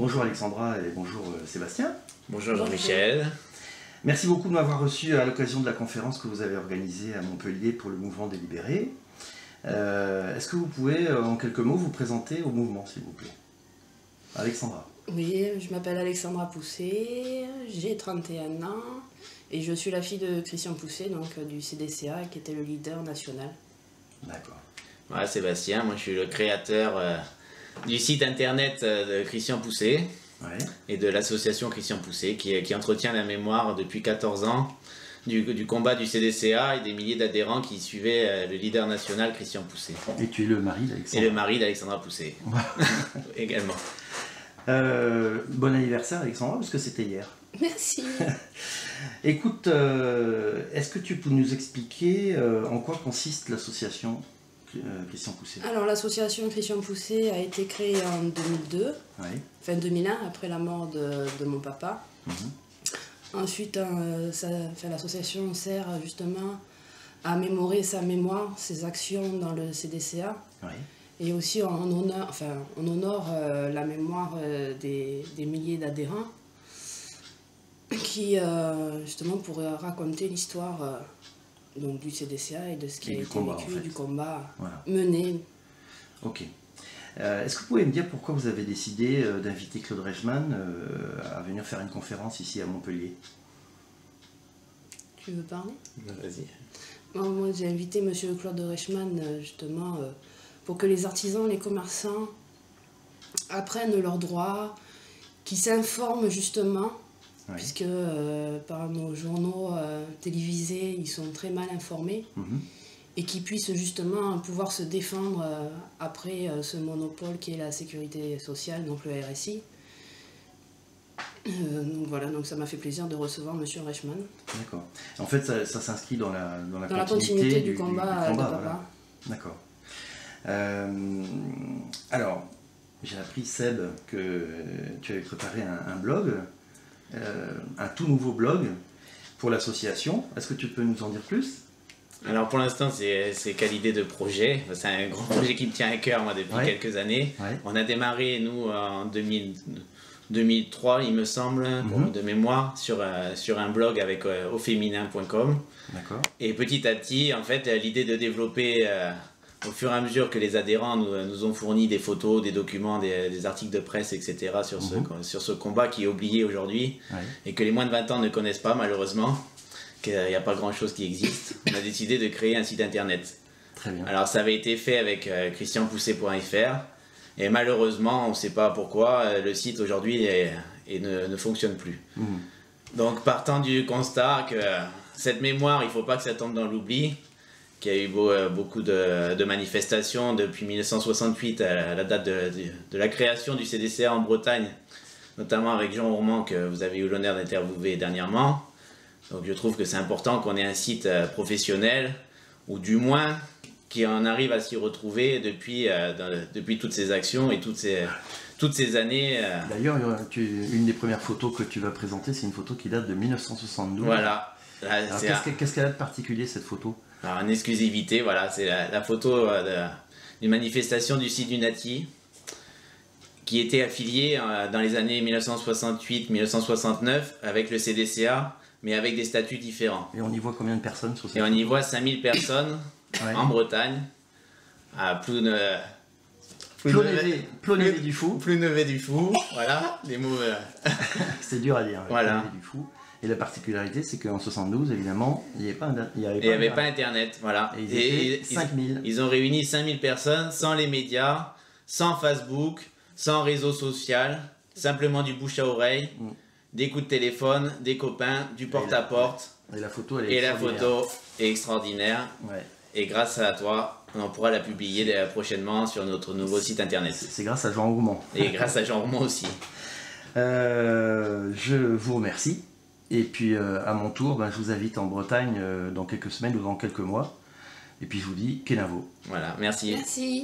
Bonjour Alexandra et bonjour Sébastien. Bonjour Jean-Michel. Merci beaucoup de m'avoir reçu à l'occasion de la conférence que vous avez organisée à Montpellier pour le mouvement des libérés. Est-ce que vous pouvez en quelques mots vous présenter au mouvement, s'il vous plaît? Alexandra. Oui, je m'appelle Alexandra Pousset, j'ai 31 ans et je suis la fille de Christian Pousset, donc du CDCA, qui était le leader national. D'accord. Voilà, Sébastien, moi je suis le créateur du site internet de Christian Pousset et de l'association Christian Pousset qui entretient la mémoire depuis 14 ans du combat du CDCA et des milliers d'adhérents qui suivaient le leader national Christian Pousset. Et tu es le mari d'Alexandra. Et le mari d'Alexandra Pousset également. Bon anniversaire Alexandra, parce que c'était hier. Merci. Écoute, est-ce que tu peux nous expliquer en quoi consiste l'association Christian Pousset? Alors l'association Christian Pousset a été créée en 2002, fin 2001, après la mort de mon papa. Ensuite, l'association sert justement à mémorer sa mémoire, ses actions dans le CDCA. Et aussi on honore la mémoire des milliers d'adhérents qui justement pourraient raconter l'histoire du CDCA et de ce qui a été vécu, du combat mené. Ok. Est-ce que vous pouvez me dire pourquoi vous avez décidé d'inviter Claude Reichmann à venir faire une conférence ici à Montpellier? Tu veux parler? Vas-y. Moi j'ai invité M. Claude Reichmann justement pour que les artisans, les commerçants apprennent leurs droits, qu'ils s'informent justement, puisque par nos journaux télévisés, ils sont très mal informés, et qu'ils puissent justement pouvoir se défendre après ce monopole qui est la sécurité sociale, donc le RSI. Donc voilà, donc ça m'a fait plaisir de recevoir M. Reichmann. D'accord. En fait, ça s'inscrit dans la continuité du combat de papa. Voilà. D'accord. Alors, j'ai appris, Seb, que tu avais préparé un blog, un tout nouveau blog pour l'association. Est-ce que tu peux nous en dire plus? Alors pour l'instant, c'est qu'à l'idée de projet. C'est un grand projet qui me tient à cœur moi depuis quelques années. On a démarré, nous, en 2003, il me semble, de mémoire, sur un blog avec auféminin.com. Et petit à petit, en fait, l'idée de développer, au fur et à mesure que les adhérents nous ont fourni des photos, des documents, des articles de presse, etc. sur ce combat qui est oublié aujourd'hui et que les moins de 20 ans ne connaissent pas, malheureusement, qu'il n'y a pas grand-chose qui existe. On a décidé de créer un site internet. Très bien. Alors ça avait été fait avec christianpousset.fr. Et malheureusement, on ne sait pas pourquoi, le site aujourd'hui ne fonctionne plus. Donc partant du constat que cette mémoire, il ne faut pas que ça tombe dans l'oubli, qu'il y a eu beaucoup de manifestations depuis 1968 à la date de la création du CDCA en Bretagne, notamment avec Jean Rourmand que vous avez eu l'honneur d'interviewer dernièrement. Donc je trouve que c'est important qu'on ait un site professionnel, ou du moins qui en arrive à s'y retrouver depuis toutes ces actions et toutes ces années. D'ailleurs, une des premières photos que tu vas présenter, c'est une photo qui date de 1972. Voilà. Qu'est-ce qu'elle a de particulier, cette photo? Alors, en exclusivité, voilà, c'est la photo d'une manifestation du site du Nati qui était affiliée dans les années 1968-1969 avec le CDCA, mais avec des statuts différents. Et on y voit combien de personnes sur cette photo? On y voit 5000 personnes en Bretagne, à Plonévé du Fou. Plonévé du Fou, voilà, des mots. C'est dur à dire. Voilà. Du Fou. Et la particularité, c'est qu'en 72, évidemment, il n'y avait pas Internet. Voilà. Et 5000. Ils ont réuni 5000 personnes sans les médias, sans Facebook, sans réseau social, simplement du bouche à oreille, des coups de téléphone, des copains, du porte-à-porte. Et la photo, est extraordinaire. Et grâce à toi, on pourra la publier prochainement sur notre nouveau site internet. C'est grâce à Jean Rourmand. Et grâce à Jean Rourmand aussi. Je vous remercie. Et puis à mon tour, je vous invite en Bretagne dans quelques semaines ou dans quelques mois. Et puis je vous dis Kenavo. Voilà, merci. Merci.